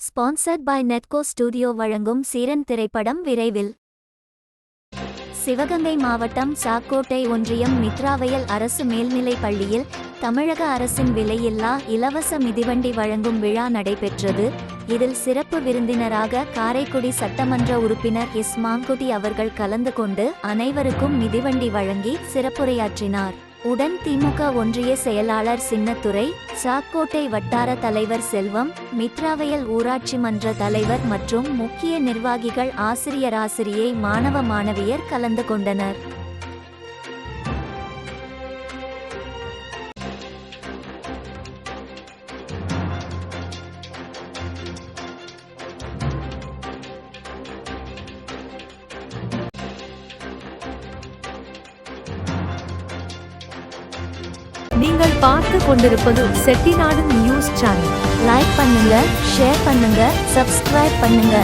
Sponsored by நெட்கோ studio வழங்கும் சீரன் திரைப்படம் விரைவில். சிவகங்கை மாவட்டம் சாக்கோட்டை ஒன்றியம் மித்ராவயல் அரசு மேல்நிலைப் பள்ளியில் தமிழக அரசின் விலையில்லா இலவச மிதிவண்டி வழங்கும் விழா நடைபெற்றது. இதில் சிறப்பு விருந்தினராக காரைக்குடி சட்டமன்ற உறுப்பினர் எஸ். மாங்குடி அவர்கள் கலந்து கொண்டு அனைவருக்கும் மிதிவண்டி வழங்கி சிறப்புரையாற்றினார். உடன் திமுக ஒன்றிய செயலாளர் சின்னத்துரை, சாக்கோட்டை வட்டார தலைவர் செல்வம், மித்ராவயல் ஊராட்சி மன்ற தலைவர் மற்றும் முக்கிய நிர்வாகிகள், ஆசிரியை, மாணவ மாணவியர் கலந்து கொண்டனர். நீங்கள் பார்த்து கொண்டிருப்பது செட்டிநாடு நியூஸ் சேனல். லைக் பண்ணுங்க, ஷேர் பண்ணுங்க, சப்ஸ்கிரைப் பண்ணுங்க.